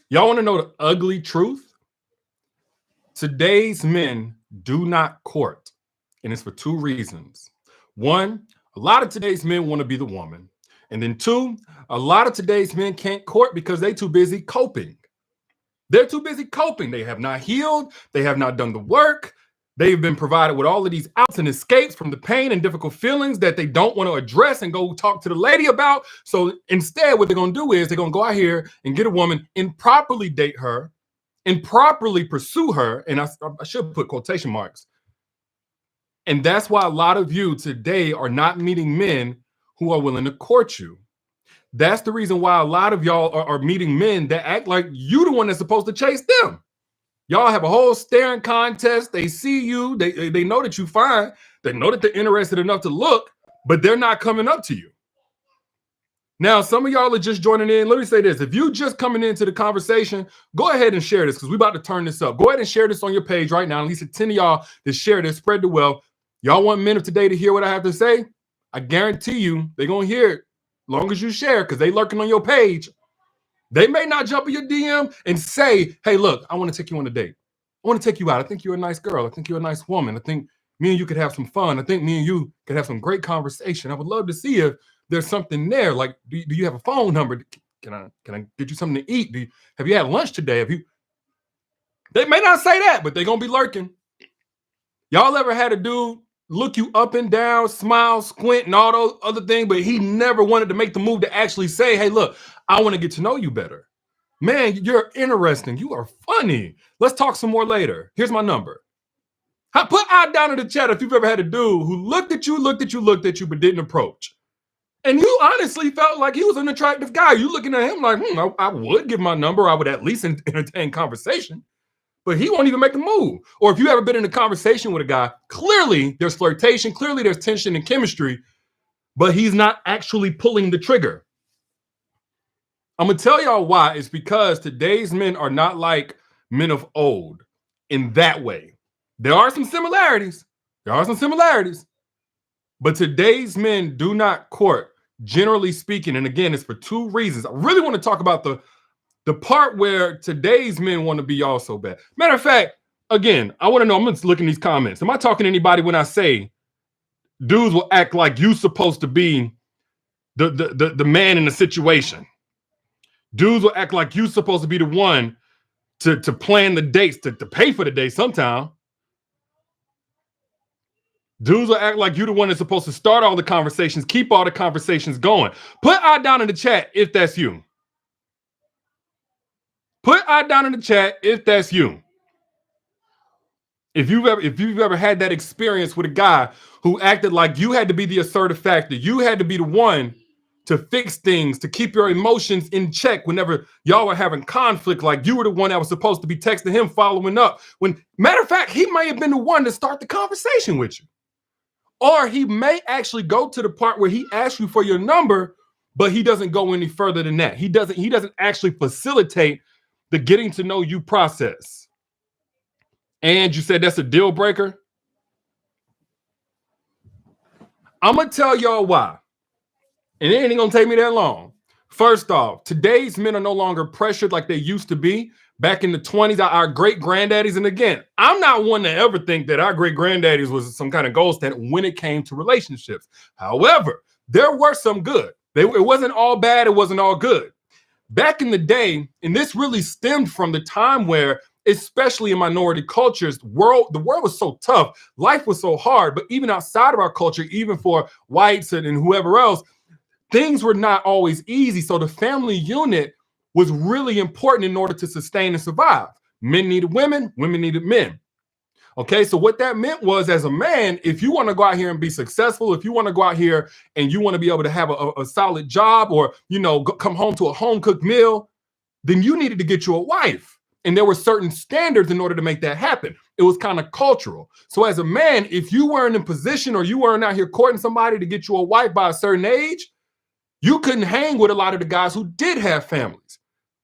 Y'all want to know the ugly truth? Today's men do not court, and it's for two reasons. One, a lot of today's men want to be the woman. And then two, a lot of today's men can't court because they're too busy coping. They're too busy coping. They have not healed. They have not done the work. They've been provided with all of these outs and escapes from the pain and difficult feelings that they don't want to address and go talk to the lady about. So instead, what they're going to do is they're going to go out here and get a woman and properly date her and properly pursue her. And I should put quotation marks. And that's why a lot of you today are not meeting men who are willing to court you. That's the reason why a lot of y'all are meeting men that act like you the one that's supposed to chase them. Y'all have a whole staring contest. They see you. They know that you fine. They know that they're interested enough to look, but they're not coming up to you. Now, some of y'all are just joining in. Let me say this. If you just coming into the conversation, go ahead and share this because we're about to turn this up. Go ahead and share this on your page right now. At least 10 of y'all that share this, spread the wealth. Y'all want men of today to hear what I have to say? I guarantee you they're going to hear it. Long as you share, because they lurking on your page. They may not jump in your DM and say, hey, look, I want to take you on a date. I want to take you out. I think you're a nice girl. I think you're a nice woman. I think me and you could have some fun. I think me and you could have some great conversation. I would love to see if there's something there. Like, do you have a phone number? Can I get you something to eat? Have you had lunch today? They may not say that, but they're going to be lurking. Y'all ever had a dude look you up and down, smile, squint, and all those other things, but he never wanted to make the move to actually say, hey, look, I want to get to know you better. Man, you're interesting. You are funny. Let's talk some more later. Here's my number. Put out down in the chat if you've ever had a dude who looked at you, but didn't approach. And you honestly felt like he was an attractive guy. You looking at him like, I would give my number. I would at least entertain conversation. But he won't even make a move. Or if you ever been in a conversation with a guy, clearly there's flirtation, clearly there's tension and chemistry, but he's not actually pulling the trigger. I'm going to tell y'all why. It's because today's men are not like men of old in that way. There are some similarities. But today's men do not court, generally speaking. And again, it's for two reasons. I really want to talk about the part where today's men want to be all so bad. Matter of fact, again, I want to know, I'm just looking at these comments. Am I talking to anybody when I say dudes will act like you supposed to be the man in the situation? Dudes will act like you supposed to be the one to plan the dates, to pay for the day sometime. Dudes will act like you the one that's supposed to start all the conversations, keep all the conversations going. Put I down in the chat if that's you. Put I down in the chat if that's you. If you've ever had that experience with a guy who acted like you had to be the assertive factor, you had to be the one to fix things, to keep your emotions in check whenever y'all were having conflict, like you were the one that was supposed to be texting him, following up. When, matter of fact, he may have been the one to start the conversation with you. Or he may actually go to the part where he asks you for your number, but he doesn't go any further than that. He doesn't actually facilitate the getting to know you process. And you said that's a deal breaker? I'm going to tell y'all why. And it ain't going to take me that long. First off, today's men are no longer pressured like they used to be. Back in the 20s, our great-granddaddies, and again, I'm not one to ever think that our great-granddaddies was some kind of gold standard when it came to relationships. However, there were some good. It wasn't all bad. It wasn't all good. Back in the day, and this really stemmed from the time where, especially in minority cultures, the world was so tough. Life was so hard. But even outside of our culture, even for whites and whoever else, things were not always easy. So the family unit was really important in order to sustain and survive. Men needed women, women needed men. Okay, so what that meant was, as a man, if you want to go out here and be successful, if you want to go out here and you want to be able to have a solid job, or, come home to a home-cooked meal, then you needed to get you a wife. And there were certain standards in order to make that happen. It was kind of cultural. So as a man, if you weren't in position or you weren't out here courting somebody to get you a wife by a certain age, you couldn't hang with a lot of the guys who did have families.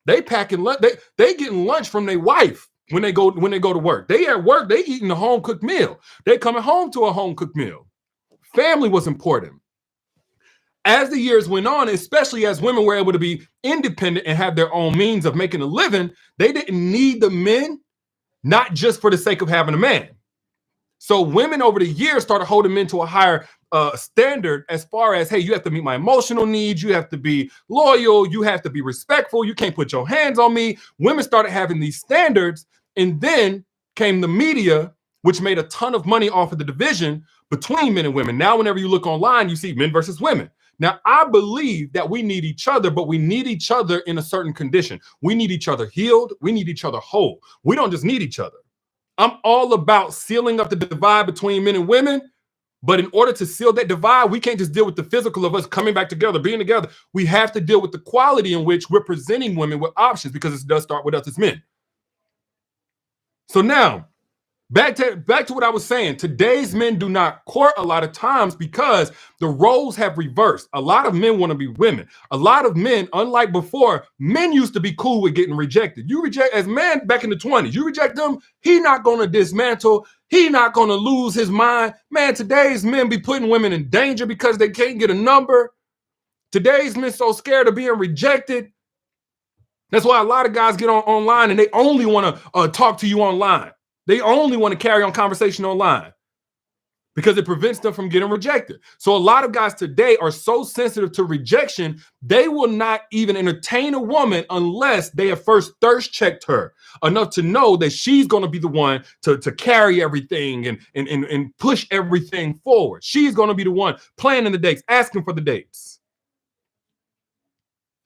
They packing lunch, they getting lunch from their wife when they go to work. They at work, they eating a home cooked meal. They coming home to a home cooked meal. Family was important. As the years went on, especially as women were able to be independent and have their own means of making a living, they didn't need the men, not just for the sake of having a man. So women over the years started holding men to a higher standard as far as, hey, you have to meet my emotional needs, you have to be loyal, you have to be respectful, you can't put your hands on me. Women started having these standards, and then came the media, which made a ton of money off of the division between men and women. Now, whenever you look online, you see men versus women. Now, I believe that we need each other, but we need each other in a certain condition. We need each other healed. We need each other whole. We don't just need each other. I'm all about sealing up the divide between men and women. But in order to seal that divide, we can't just deal with the physical of us coming back together, being together. We have to deal with the quality in which we're presenting women with options, because it does start with us as men. So now, back to what I was saying. Today's men do not court a lot of times because the roles have reversed. A lot of men want to be women. A lot of men, unlike before, men used to be cool with getting rejected. You reject, as men back in the 20s, you reject them, he not going to dismantle. He not going to lose his mind. Man, today's men be putting women in danger because they can't get a number. Today's men so scared of being rejected. That's why a lot of guys get online and they only want to talk to you online. They only want to carry on conversation online because it prevents them from getting rejected. So a lot of guys today are so sensitive to rejection, they will not even entertain a woman unless they have first thirst checked her enough to know that she's going to be the one to carry everything and push everything forward. She's going to be the one planning the dates, asking for the dates.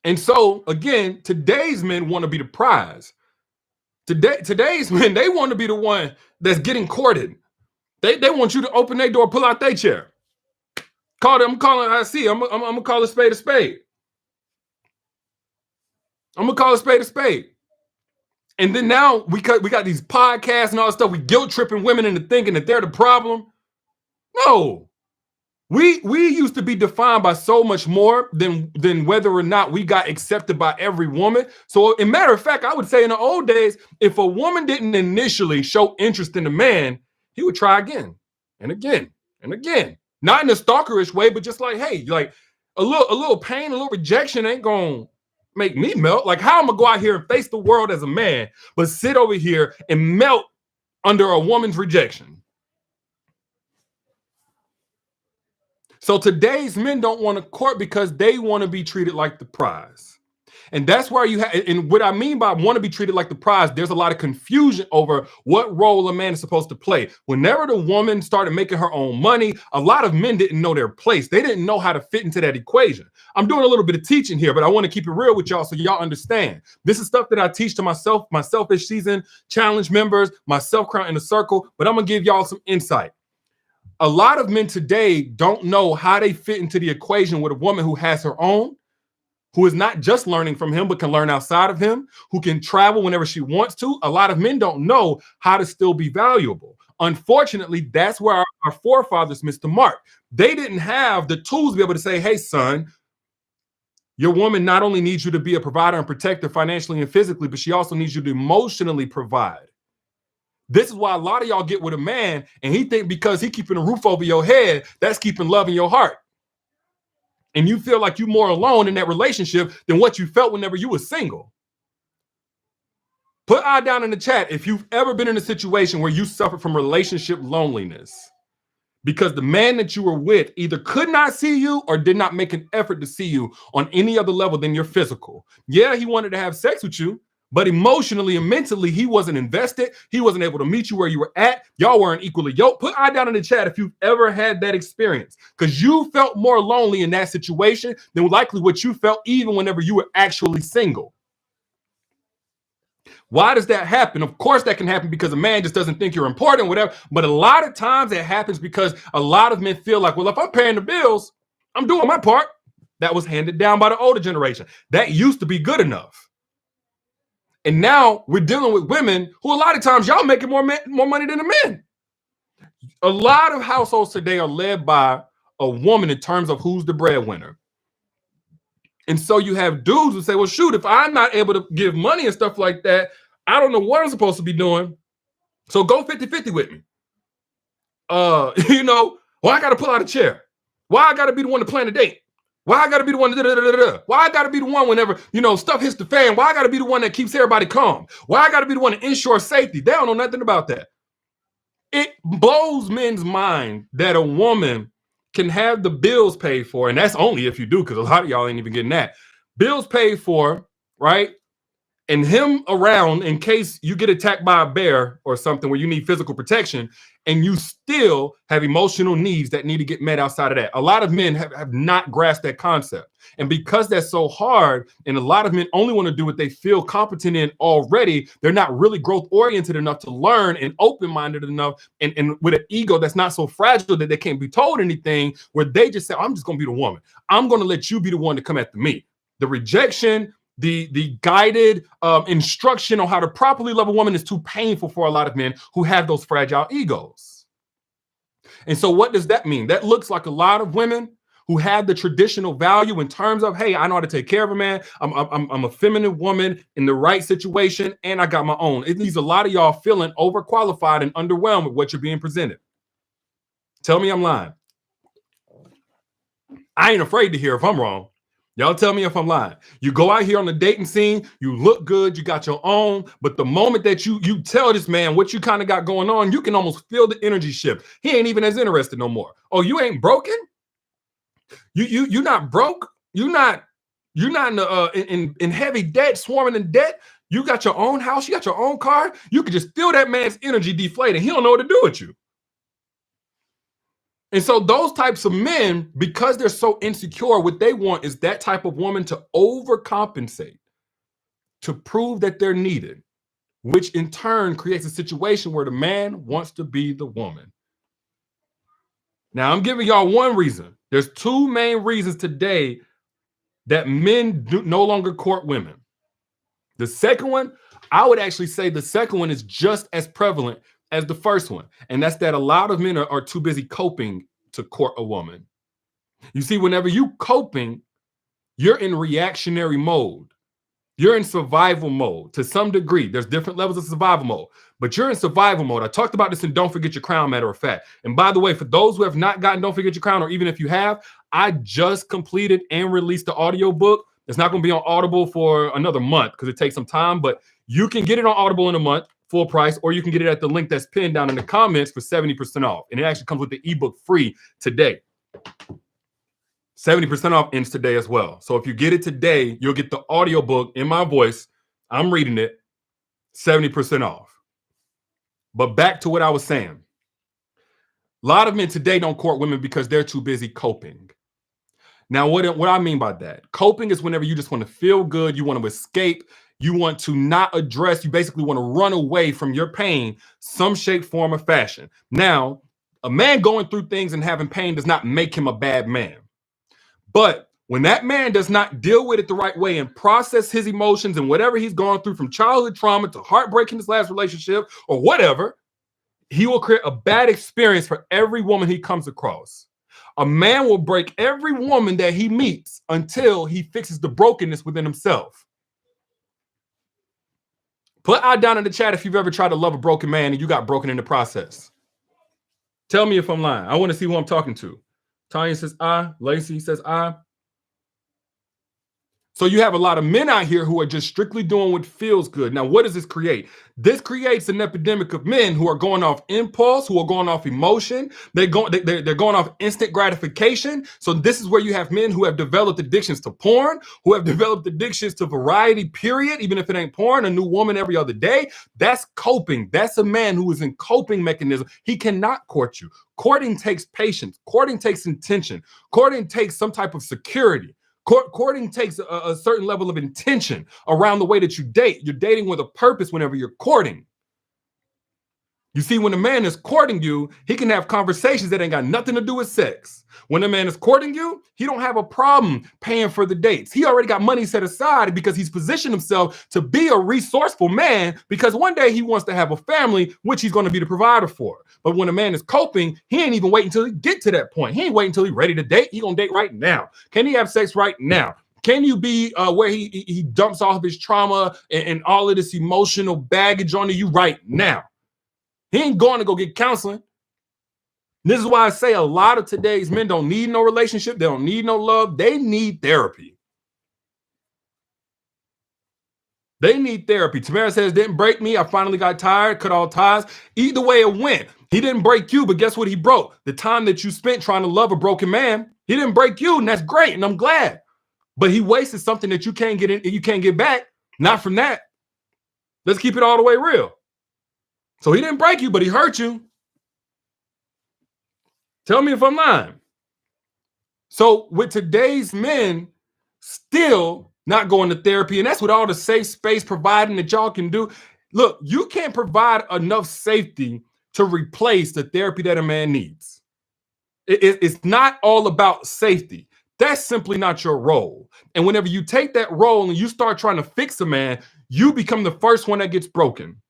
And so, again, today's men want to be the prize. Today's men, they want to be the one that's getting courted. They want you to open their door, pull out their chair. Call them, I'm calling, I see, I'm gonna call a spade a spade. I'm gonna call a spade a spade. And then now we got these podcasts and all this stuff. We guilt tripping women into thinking that they're the problem. No. We used to be defined by so much more than whether or not we got accepted by every woman. So, in matter of fact, I would say in the old days, if a woman didn't initially show interest in a man, he would try again and again and again. Not in a stalkerish way, but just like, hey, like a little pain, a little rejection ain't gonna make me melt. Like, how am I gonna go out here and face the world as a man, but sit over here and melt under a woman's rejection? So today's men don't want to court because they want to be treated like the prize. And that's where you have, and what I mean by want to be treated like the prize, there's a lot of confusion over what role a man is supposed to play. Whenever the woman started making her own money, a lot of men didn't know their place. They didn't know how to fit into that equation. I'm doing a little bit of teaching here, but I want to keep it real with y'all so y'all understand. This is stuff that I teach to myself, my Selfish Season Challenge members, my Self-Crown in the Circle, but I'm going to give y'all some insight. A lot of men today don't know how they fit into the equation with a woman who has her own, who is not just learning from him, but can learn outside of him, who can travel whenever she wants to. A lot of men don't know how to still be valuable. Unfortunately, that's where our forefathers missed the mark. They didn't have the tools to be able to say, hey, son, your woman not only needs you to be a provider and protector financially and physically, but she also needs you to emotionally provide. This is why a lot of y'all get with a man and he think because he keeping a roof over your head, that's keeping love in your heart. And you feel like you're more alone in that relationship than what you felt whenever you were single. Put I down in the chat if you've ever been in a situation where you suffered from relationship loneliness because the man that you were with either could not see you or did not make an effort to see you on any other level than your physical. Yeah, he wanted to have sex with you, but emotionally and mentally, he wasn't invested. He wasn't able to meet you where you were at. Y'all weren't equally yoked. Put I down in the chat if you've ever had that experience, because you felt more lonely in that situation than likely what you felt even whenever you were actually single. Why does that happen? Of course, that can happen because a man just doesn't think you're important, whatever. But a lot of times it happens because a lot of men feel like, well, if I'm paying the bills, I'm doing my part. That was handed down by the older generation. That used to be good enough. And now we're dealing with women who a lot of times y'all making more money than the men. A lot of households today are led by a woman in terms of who's the breadwinner. And so you have dudes who say, well, shoot, if I'm not able to give money and stuff like that, I don't know what I'm supposed to be doing. So go 50-50 with me. Well, I got to pull out a chair. Why I got to be the one to plan a date? Why I gotta be the one? Why I gotta be the one whenever, stuff hits the fan? Why I gotta be the one that keeps everybody calm? Why I gotta be the one to ensure safety? They don't know nothing about that. It blows men's mind that a woman can have the bills paid for, and that's only if you do, because a lot of y'all ain't even getting that. Bills paid for, right? And him around in case you get attacked by a bear or something where you need physical protection, and you still have emotional needs that need to get met outside of that. A lot of men have not grasped that concept. And because that's so hard, and a lot of men only want to do what they feel competent in already, they're not really growth oriented enough to learn and open-minded enough and with an ego that's not so fragile that they can't be told anything, where they just say, I'm just going to be the woman. I'm going to let you be the one to come after me. The rejection, the guided instruction on how to properly love a woman is too painful for a lot of men who have those fragile egos. And so what does that mean? That looks like a lot of women who have the traditional value in terms of, hey, I know how to take care of a man. I'm a feminine woman in the right situation, and I got my own. It leaves a lot of y'all feeling overqualified and underwhelmed with what you're being presented. Tell me I'm lying. I ain't afraid to hear if I'm wrong. Y'all tell me if I'm lying. You go out here on the dating scene, you look good, you got your own, but the moment that you tell this man what you kind of got going on, you can almost feel the energy shift. He ain't even as interested no more. Oh, you ain't broken? You're not broke? You're not in heavy debt, swarming in debt? You got your own house, you got your own car. You can just feel that man's energy deflating. He don't know what to do with you. And so those types of men, because they're so insecure, what they want is that type of woman to overcompensate, to prove that they're needed, which in turn creates a situation where the man wants to be the woman. Now, I'm giving y'all one reason. There's two main reasons today that men no longer court women. The second one, I would actually say the second one is just as prevalent as the first one. And that's that a lot of men are too busy coping to court a woman. You see, whenever you coping, you're in reactionary mode. You're in survival mode to some degree. There's different levels of survival mode, but you're in survival mode. I talked about this in Don't Forget Your Crown, matter of fact. And by the way, for those who have not gotten Don't Forget Your Crown, or even if you have, I just completed and released the audio book. It's not going to be on Audible for another month because it takes some time, but you can get it on Audible in a month, full price, or you can get it at the link that's pinned down in the comments for 70% off. And it actually comes with the ebook free today. 70% off ends today as well. So if you get it today, you'll get the audiobook in my voice. I'm reading it, 70% off. But back to what I was saying. A lot of men today don't court women because they're too busy coping. Now, what I mean by that? Coping is whenever you just want to feel good, you want to escape, you want to not address, you basically want to run away from your pain, some shape, form, or fashion. Now, a man going through things and having pain does not make him a bad man. But when that man does not deal with it the right way and process his emotions and whatever he's gone through, from childhood trauma to heartbreak in his last relationship or whatever, he will create a bad experience for every woman he comes across. A man will break every woman that he meets until he fixes the brokenness within himself. Put I down in the chat if you've ever tried to love a broken man and you got broken in the process. Tell me if I'm lying. I want to see who I'm talking to. Tanya says I. Lacey says I. So you have a lot of men out here who are just strictly doing what feels good. Now, what does this create? This creates an epidemic of men who are going off impulse, who are going off emotion. They're going off instant gratification. So this is where you have men who have developed addictions to porn, who have developed addictions to variety, period. Even if it ain't porn, a new woman every other day. That's coping. That's a man who is in coping mechanism. He cannot court you. Courting takes patience. Courting takes intention. Courting takes some type of security. Courting takes a certain level of intention around the way that you date. You're dating with a purpose whenever you're courting. You see, when a man is courting you, he can have conversations that ain't got nothing to do with sex. When a man is courting you, he don't have a problem paying for the dates. He already got money set aside because he's positioned himself to be a resourceful man, because one day he wants to have a family, which he's going to be the provider for. But when a man is coping, he ain't even waiting until he get to that point. He ain't waiting until he's ready to date. He gonna date right now. Can he have sex right now? Can you be where he dumps off his trauma and all of this emotional baggage onto you right now? He ain't going to go get counseling. This is why I say a lot of today's men don't need no relationship. They don't need no love. They need therapy. They need therapy. Tamara says, didn't break me. I finally got tired, cut all ties. Either way it went. He didn't break you, but guess what he broke? The time that you spent trying to love a broken man. He didn't break you, and that's great, and I'm glad. But he wasted something that you can't get back. Not from that. Let's keep it all the way real. So he didn't break you, but he hurt you. Tell me if I'm lying. So with today's men still not going to therapy, and that's with all the safe space providing that y'all can do. Look, you can't provide enough safety to replace the therapy that a man needs. It's not all about safety. That's simply not your role. And whenever you take that role and you start trying to fix a man, you become the first one that gets broken.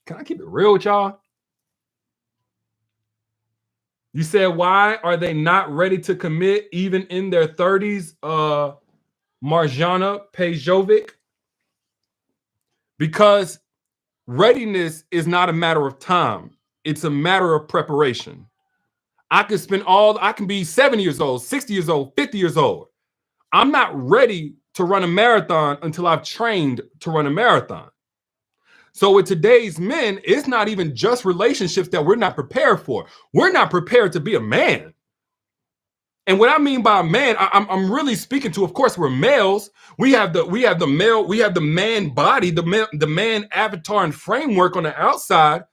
Can I keep it real with y'all? You said, why are they not ready to commit even in their 30s? Marjana Pejovic. Because readiness is not a matter of time. It's a matter of preparation. I can be 70 years old, 60 years old, 50 years old. I'm not ready to run a marathon until I've trained to run a marathon. So with today's men, it's not even just relationships that we're not prepared for. We're not prepared to be a man. And what I mean by a man, I'm really speaking to, of course, we're males. We have the man body, the man avatar and framework on the outside.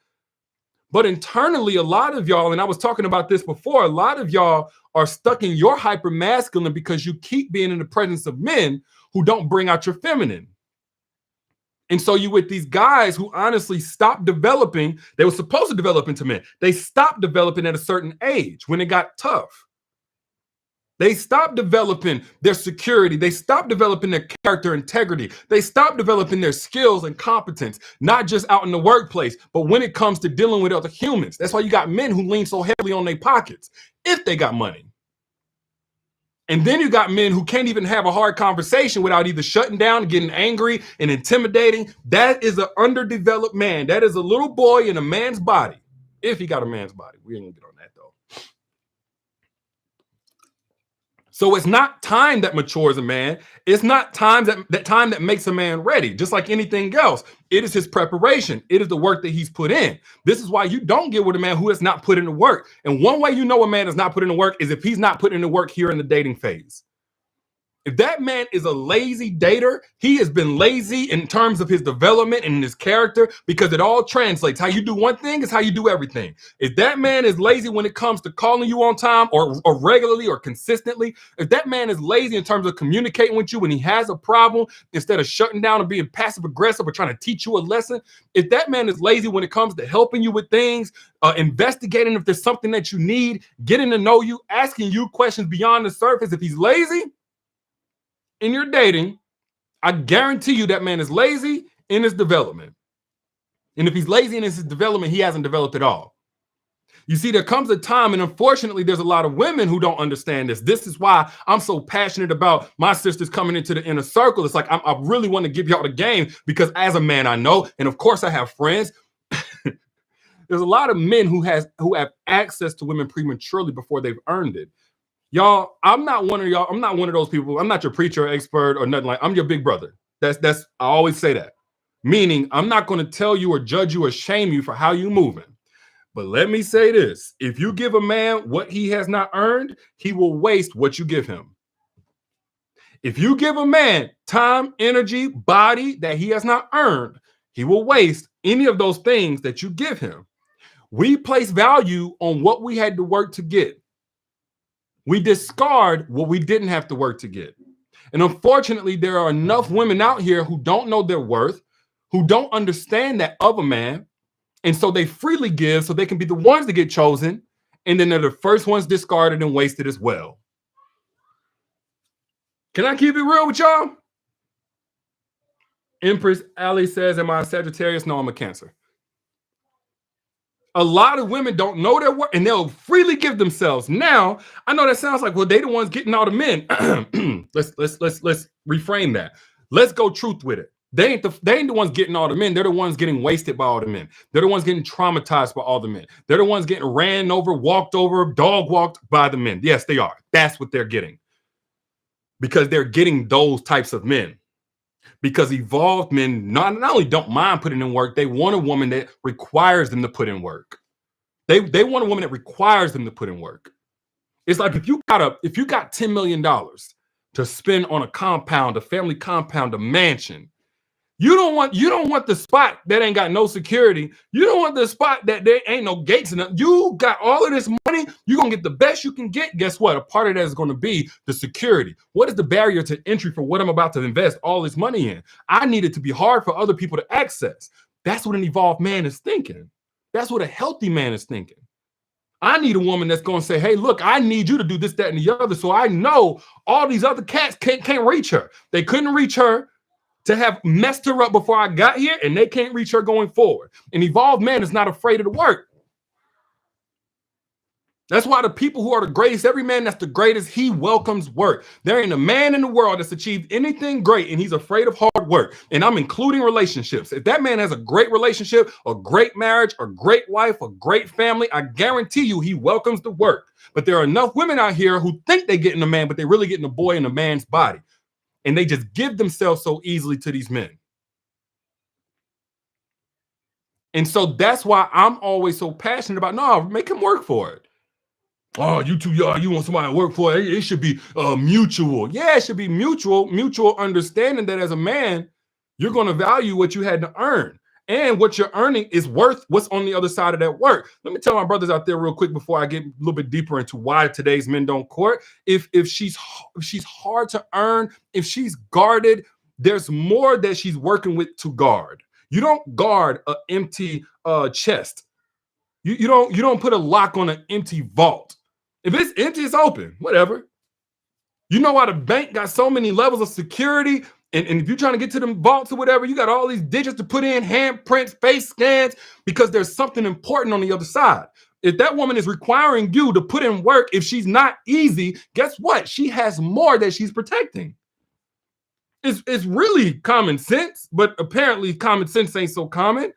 But internally, a lot of y'all, and I was talking about this before, a lot of y'all are stuck in your hyper masculine because you keep being in the presence of men who don't bring out your feminine. And so you with these guys who honestly stopped developing. They were supposed to develop into men. They stopped developing at a certain age when it got tough. They stopped developing their security. They stopped developing their character integrity. They stopped developing their skills and competence, not just out in the workplace, but when it comes to dealing with other humans. That's why you got men who lean so heavily on their pockets, if they got money. And then you got men who can't even have a hard conversation without either shutting down, getting angry, and intimidating. That is an underdeveloped man. That is a little boy in a man's body, if he got a man's body. We ain't gonna get on that, though. So it's not time that matures a man. It's not time that makes a man ready. Just like anything else, it is his preparation. It is the work that he's put in. This is why you don't get with a man who has not put in the work. And one way you know a man has not put in the work is if he's not putting in the work here in the dating phase. If that man is a lazy dater, he has been lazy in terms of his development and his character, because it all translates. How you do one thing is how you do everything. If that man is lazy when it comes to calling you on time or regularly or consistently, if that man is lazy in terms of communicating with you when he has a problem, instead of shutting down and being passive aggressive or trying to teach you a lesson, if that man is lazy when it comes to helping you with things, investigating if there's something that you need, getting to know you, asking you questions beyond the surface, if he's lazy in your dating, I guarantee you that man is lazy in his development. And if he's lazy in his development, he hasn't developed at all. You see, there comes a time, and unfortunately, there's a lot of women who don't understand this. This is why I'm so passionate about my sisters coming into the inner circle. It's like I really want to give y'all the game, because as a man, I know, and of course I have friends. There's a lot of men who have access to women prematurely before they've earned it. Y'all, I'm not one of y'all. I'm not one of those people. I'm not your preacher, expert, or nothing like. I'm your big brother. That's. I always say that. Meaning, I'm not going to tell you or judge you or shame you for how you moving. But let me say this: if you give a man what he has not earned, he will waste what you give him. If you give a man time, energy, body that he has not earned, he will waste any of those things that you give him. We place value on what we had to work to get. We discard what we didn't have to work to get. And unfortunately, there are enough women out here who don't know their worth, who don't understand that of a man. And so they freely give so they can be the ones to get chosen. And then they're the first ones discarded and wasted as well. Can I keep it real with y'all? Empress Ali says, am I a Sagittarius? No, I'm a Cancer. A lot of women don't know their work, and they'll freely give themselves. Now, I know that sounds like, well, they the ones getting all the men. Let's reframe that. Let's go truth with it. They ain't the ones getting all the men. They're the ones getting wasted by all the men. They're the ones getting traumatized by all the men. They're the ones getting ran over, dog walked by the men. Yes, they are. That's what they're getting. Because they're getting those types of men. Because evolved men not only don't mind putting in work, they want a woman that requires them to put in work. They want a woman that requires them to put in work. It's like if you got $10 million to spend on a compound, a family compound, a mansion. You don't want the spot that ain't got no security. You don't want the spot that there ain't no gates in it. You got all of this money. You're gonna get the best you can get. Guess what? A part of that is going to be the security. What is the barrier to entry for what I'm about to invest all this money in? I need it to be hard for other people to access. That's what an evolved man is thinking. That's what a healthy man is thinking. I need a woman that's going to say, hey, look, I need you to do this, that, and the other. So I know all these other cats can't reach her. They couldn't reach her to have messed her up before I got here, and they can't reach her going forward. An evolved man is not afraid of the work. That's why the people who are the greatest, every man that's the greatest, he welcomes work. There ain't a man in the world that's achieved anything great and he's afraid of hard work. And I'm including relationships. If that man has a great relationship, a great marriage, a great wife, a great family, I guarantee you he welcomes the work. But there are enough women out here who think they're getting a man, but they're really getting a boy in a man's body. And they just give themselves so easily to these men. And so that's why I'm always so passionate about, no, make him work for it. Oh, you too young. You want somebody to work for it. It should be mutual. Yeah, it should be mutual understanding that as a man, you're going to value what you had to earn. And what you're earning is worth what's on the other side of that work. Let me tell my brothers out there real quick before I get a little bit deeper into why today's men don't court. If she's hard to earn, if she's guarded, there's more that she's working with to guard. You don't guard an empty chest. You don't put a lock on an empty vault. If it's empty, it's open. Whatever. You know why the bank got so many levels of security? And if you're trying to get to them vaults or whatever, you got all these digits to put in, handprints, face scans, because there's something important on the other side. If that woman is requiring you to put in work, if she's not easy, guess what? She has more that she's protecting. It's really common sense, but apparently common sense ain't so common.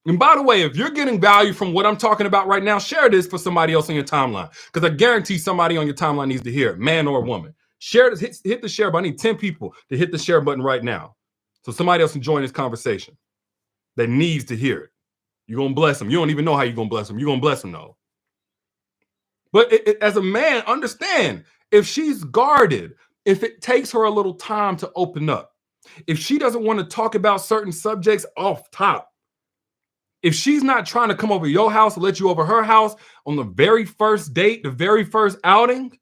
And by the way, if you're getting value from what I'm talking about right now, share this for somebody else on your timeline, because I guarantee somebody on your timeline needs to hear it, man or woman. Share this, hit the share button. I need 10 people to hit the share button right now so somebody else can join this conversation that needs to hear it. You're going to bless them. You don't even know how you're going to bless them. You're going to bless them, though. But as a man, understand, if she's guarded, if it takes her a little time to open up, if she doesn't want to talk about certain subjects off top, if she's not trying to come over your house or let you over her house on the very first date, the very first outing,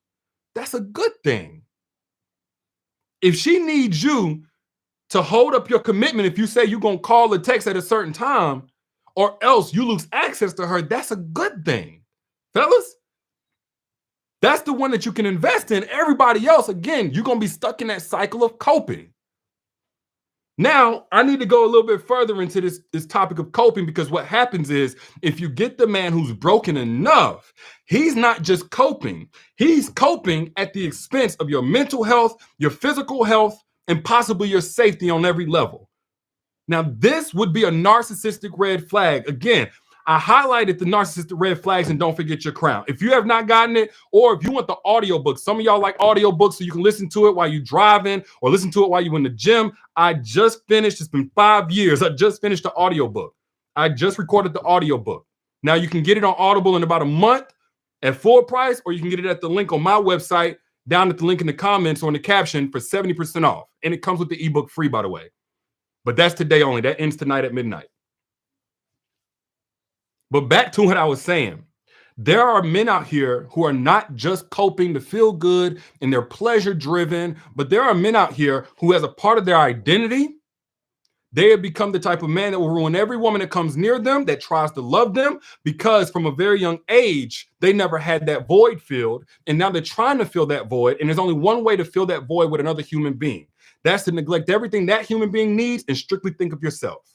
that's a good thing. If she needs you to hold up your commitment, if you say you're going to call or text at a certain time, or else you lose access to her, that's a good thing. Fellas, that's the one that you can invest in. Everybody else, again, you're going to be stuck in that cycle of coping. Now, I need to go a little bit further into this topic of coping, because what happens is if you get the man who's broken enough, he's not just coping. He's coping at the expense of your mental health, your physical health, and possibly your safety on every level. Now, this would be a narcissistic red flag. Again, I highlighted the narcissistic red flags and don't forget your crown. If you have not gotten it, or if you want the audiobook, some of y'all like audiobooks so you can listen to it while you're driving or listen to it while you're in the gym. I just finished, it's been 5 years. I just finished the audiobook. I just recorded the audiobook. Now you can get it on Audible in about a month at full price, or you can get it at the link on my website, down at the link in the comments or in the caption for 70% off. And it comes with the ebook free, by the way. But that's today only. That ends tonight at midnight. But back to what I was saying, there are men out here who are not just coping to feel good and they're pleasure driven, but there are men out here who, as a part of their identity, they have become the type of man that will ruin every woman that comes near them, that tries to love them, because from a very young age, they never had that void filled. And now they're trying to fill that void. And there's only one way to fill that void with another human being. That's to neglect everything that human being needs and strictly think of yourself.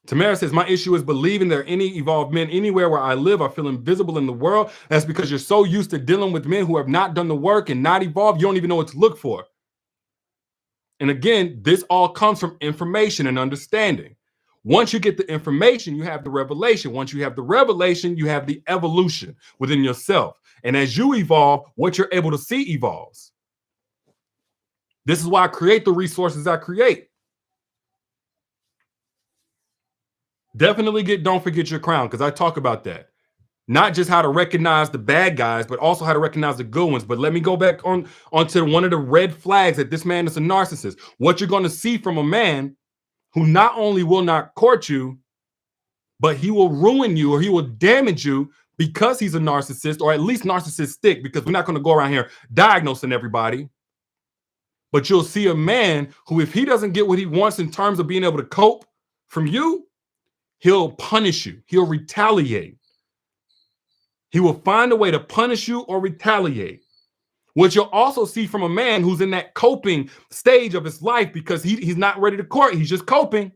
Tamara says, my issue is believing there are any evolved men anywhere where I live. I feel invisible in the world. That's because you're so used to dealing with men who have not done the work and not evolved. You don't even know what to look for. And again, this all comes from information and understanding. Once you get the information, you have the revelation. Once you have the revelation, you have the evolution within yourself. And as you evolve, what you're able to see evolves. This is why I create the resources I create. Definitely don't forget your crown, because I talk about that. Not just how to recognize the bad guys, but also how to recognize the good ones. But let me go back onto one of the red flags that this man is a narcissist. What you're going to see from a man who not only will not court you, but he will ruin you or he will damage you because he's a narcissist, or at least narcissistic, because we're not going to go around here diagnosing everybody. But you'll see a man who, if he doesn't get what he wants in terms of being able to cope from you, he'll punish you. He'll retaliate. He will find a way to punish you or retaliate. What you'll also see from a man who's in that coping stage of his life, because he's not ready to court, he's just coping.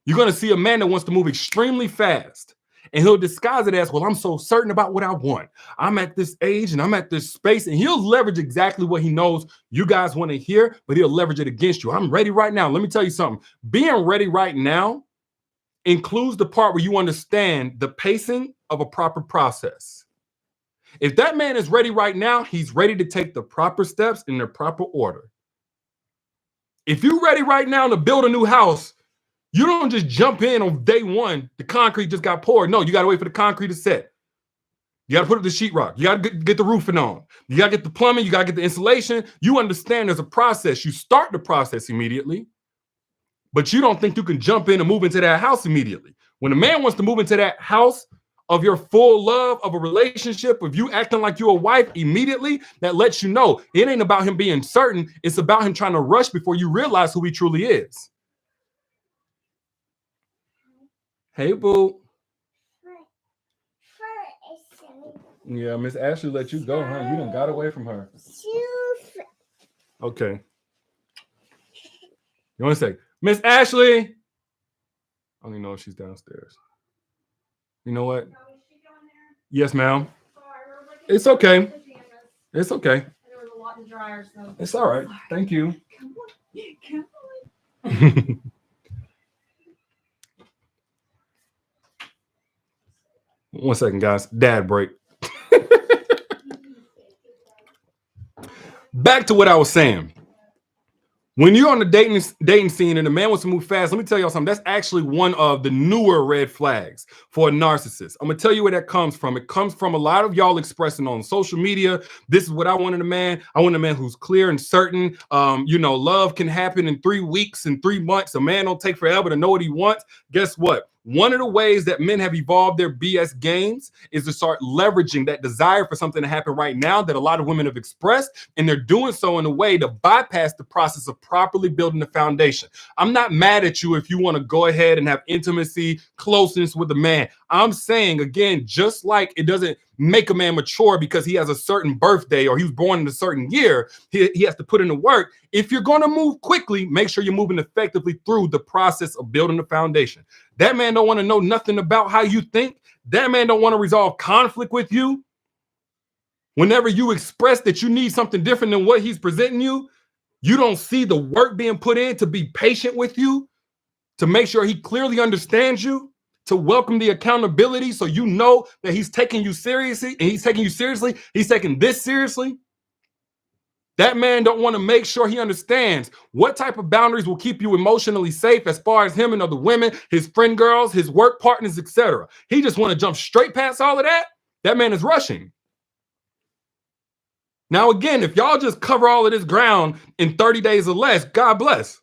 You're going to see a man that wants to move extremely fast. And he'll disguise it as, well, I'm so certain about what I want. I'm at this age and I'm at this space. And he'll leverage exactly what he knows you guys want to hear, but he'll leverage it against you. I'm ready right now. Let me tell you something. Being ready right now includes the part where you understand the pacing of a proper process. If that man is ready right now, he's ready to take the proper steps in their proper order. If you're ready right now to build a new house, you don't just jump in on day one. The concrete just got poured. No, you got to wait for the concrete to set. You got to put up the sheetrock. You got to get the roofing on. You got to get the plumbing. You got to get the insulation. You understand there's a process. You start the process immediately, but you don't think you can jump in and move into that house immediately. When a man wants to move into that house of your full love of a relationship, of you acting like you're a wife immediately, that lets you know it ain't about him being certain. It's about him trying to rush before you realize who he truly is. Hey, boo. Yeah, Miss Ashley let you go, huh? You done got away from her. Okay. You want to say, Miss Ashley? I don't even know if she's downstairs. You know what? Yes, ma'am. It's okay. It's okay. There was a lot in the dryer, so it's all right. Thank you. Come on. One second, guys. Dad break. Back to what I was saying. When you're on the dating scene and the man wants to move fast, let me tell y'all something. That's actually one of the newer red flags for a narcissist. I'm going to tell you where that comes from. It comes from a lot of y'all expressing on social media. This is what I want in a man. I want a man who's clear and certain. Love can happen in 3 weeks and 3 months. A man don't take forever to know what he wants. Guess what? One of the ways that men have evolved their BS games is to start leveraging that desire for something to happen right now that a lot of women have expressed, and they're doing so in a way to bypass the process of properly building the foundation. I'm not mad at you if you want to go ahead and have intimacy, closeness with a man. I'm saying, again, just like it doesn't make a man mature because he has a certain birthday or he was born in a certain year, he has to put in the work. If you're going to move quickly, make sure you're moving effectively through the process of building the foundation. That man don't want to know nothing about how you think. That man don't want to resolve conflict with you. Whenever you express that you need something different than what he's presenting you, you don't see the work being put in to be patient with you, to make sure he clearly understands you, to welcome the accountability so you know that he's taking you seriously, and he's taking you seriously. He's taking this seriously. That man don't want to make sure he understands what type of boundaries will keep you emotionally safe as far as him and other women, his friend girls, his work partners, etc. He just want to jump straight past all of that. That man is rushing. Now, again, if y'all just cover all of this ground in 30 days or less, God bless.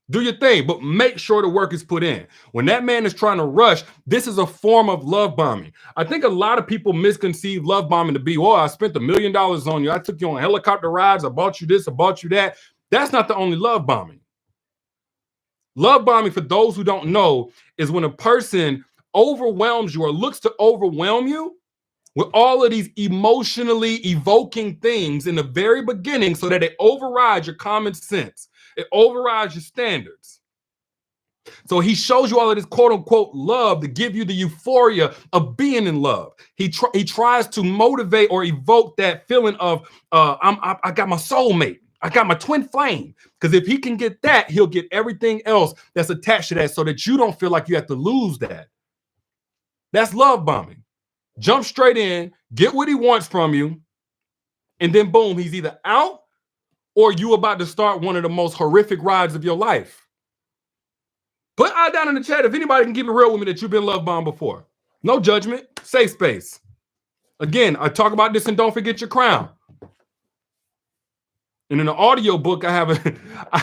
Do your thing, but make sure the work is put in. When that man is trying to rush, this is a form of love bombing. I think a lot of people misconceive love bombing to be, oh, I spent $1 million on you. I took you on helicopter rides. I bought you this. I bought you that. That's not the only love bombing. Love bombing, for those who don't know, is when a person overwhelms you or looks to overwhelm you with all of these emotionally evoking things in the very beginning so that it overrides your common sense. It overrides your standards. So he shows you all of this quote unquote love to give you the euphoria of being in love. He tries to motivate or evoke that feeling of I got my soulmate. I got my twin flame. Because if he can get that, he'll get everything else that's attached to that so that you don't feel like you have to lose that. That's love bombing. Jump straight in, get what he wants from you, and then boom, he's either out or you about to start one of the most horrific rides of your life. Put I down in the chat if anybody can keep it real with me that you've been love bombed before. No judgment, safe space. Again, I talk about this and don't forget your crown. And in the audio book, I have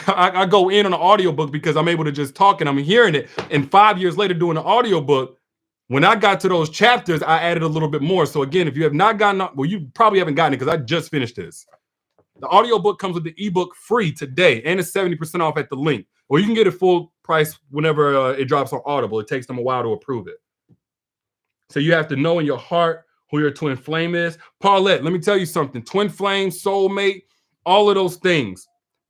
I go in on the audio book because I'm able to just talk and I'm hearing it. And 5 years later doing the audio book, when I got to those chapters, I added a little bit more. So again, if you have not gotten, well, you probably haven't gotten it because I just finished this. The audio book comes with the ebook free today, and it's 70% off at the link. Or you can get it full price whenever it drops on Audible. It takes them a while to approve it. So you have to know in your heart who your twin flame is. Paulette, let me tell you something. Twin flame, soulmate, all of those things.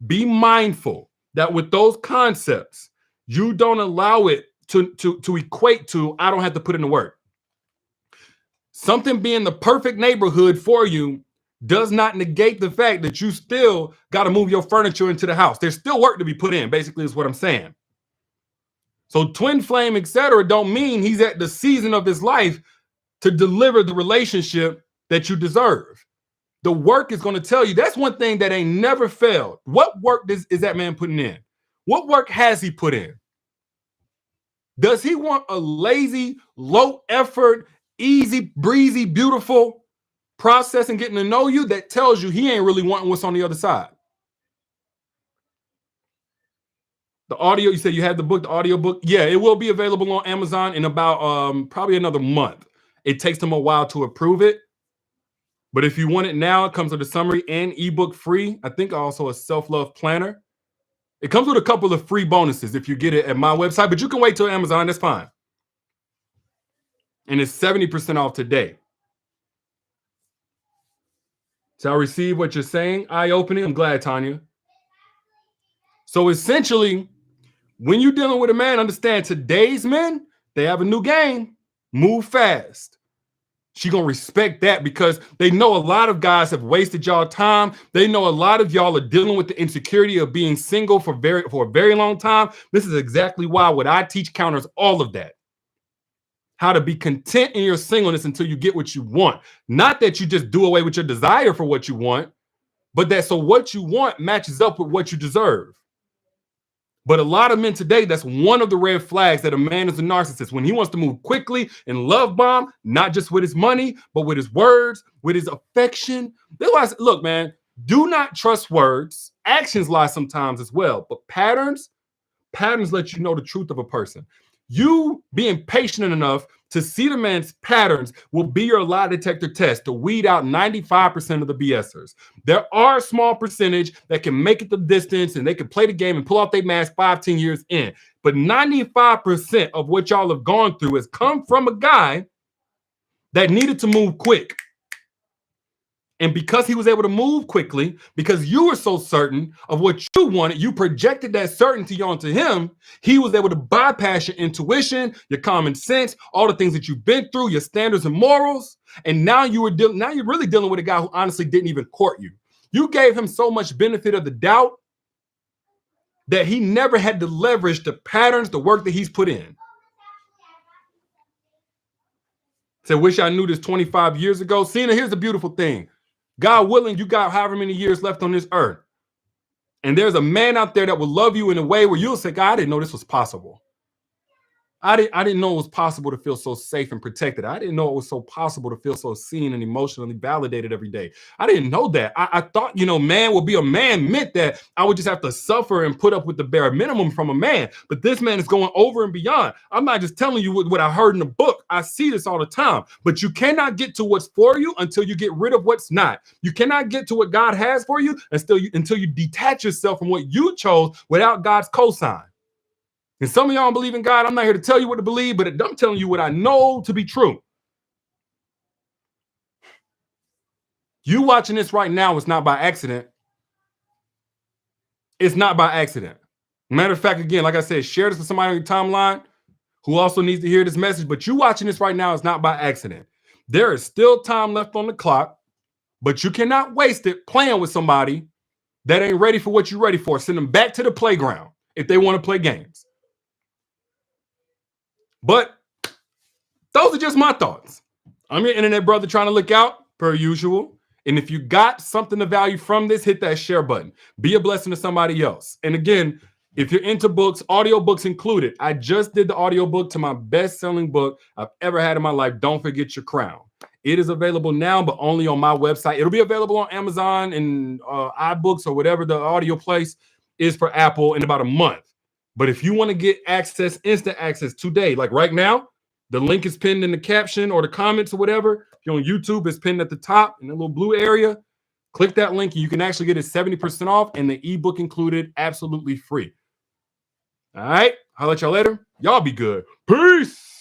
Be mindful that with those concepts, you don't allow it to equate to, I don't have to put in the work. Something being the perfect neighborhood for you does not negate the fact that you still got to move your furniture into the house. There's still work to be put in, basically, is what I'm saying. So twin flame, etc., don't mean he's at the season of his life to deliver the relationship that you deserve. The work is going to tell you. That's one thing that ain't never failed. What work is that man putting in? What work has he put in? Does he want a lazy, low effort, easy, breezy, beautiful process and getting to know you that tells you he ain't really wanting what's on the other side? The audio, you said you had the book, the audio book. Yeah, it will be available on Amazon in about probably another month. It takes them a while to approve it. But if you want it now, it comes with a summary and ebook free. I think also a self-love planner. It comes with a couple of free bonuses if you get it at my website, but you can wait till Amazon. That's fine. And it's 70% off today. So I receive what you're saying. Eye-opening. I'm glad, Tanya. So essentially, when you're dealing with a man, understand today's men, they have a new game. Move fast. She gonna respect that because they know a lot of guys have wasted y'all time. They know a lot of y'all are dealing with the insecurity of being single for a very long time. This is exactly why what I teach counters all of that. How to be content in your singleness until you get what you want. Not that you just do away with your desire for what you want, but that so what you want matches up with what you deserve. But a lot of men today, that's one of the red flags that a man is a narcissist. When he wants to move quickly and love bomb, not just with his money, but with his words, with his affection. That's why I say, look, man, do not trust words. Actions lie sometimes as well. But patterns let you know the truth of a person. You being patient enough to see the man's patterns will be your lie detector test to weed out 95% of the BSers. There are a small percentage that can make it the distance and they can play the game and pull out their mask 5-10 years in. But 95% of what y'all have gone through has come from a guy that needed to move quick. And because he was able to move quickly, because you were so certain of what you wanted, you projected that certainty onto him, he was able to bypass your intuition, your common sense, all the things that you've been through, your standards and morals. And now you're really dealing with a guy who honestly didn't even court you. You gave him so much benefit of the doubt that he never had to leverage the patterns, the work that he's put in. So wish I knew this 25 years ago. Cena, here's the beautiful thing. God willing, you got however many years left on this earth. And there's a man out there that will love you in a way where you'll say, God, I didn't know this was possible. I didn't know it was possible to feel so safe and protected. I didn't know it was so possible to feel so seen and emotionally validated every day. I didn't know that. I thought, man would be a man meant that I would just have to suffer and put up with the bare minimum from a man. But this man is going over and beyond. I'm not just telling you what I heard in the book. I see this all the time. But you cannot get to what's for you until you get rid of what's not. You cannot get to what God has for you until you detach yourself from what you chose without God's cosign. And some of y'all don't believe in God. I'm not here to tell you what to believe, but I'm telling you what I know to be true. You watching this right now is not by accident. It's not by accident. Matter of fact, again, like I said, share this with somebody on your timeline who also needs to hear this message. But you watching this right now is not by accident. There is still time left on the clock, but you cannot waste it playing with somebody that ain't ready for what you're ready for. Send them back to the playground if they want to play games. But those are just my thoughts. I'm your internet brother trying to look out, per usual. And if you got something of value from this, hit that share button. Be a blessing to somebody else. And again, if you're into books, audiobooks included. I just did the audiobook to my best-selling book I've ever had in my life, Don't Forget Your Crown. It is available now, but only on my website. It'll be available on Amazon and iBooks or whatever the audio place is for Apple in about a month. But if you want to get access, instant access today, like right now, the link is pinned in the caption or the comments or whatever. If you're on YouTube, it's pinned at the top in the little blue area. Click that link and you can actually get it 70% off and the ebook included, absolutely free. All right. I'll let y'all later. Y'all be good. Peace.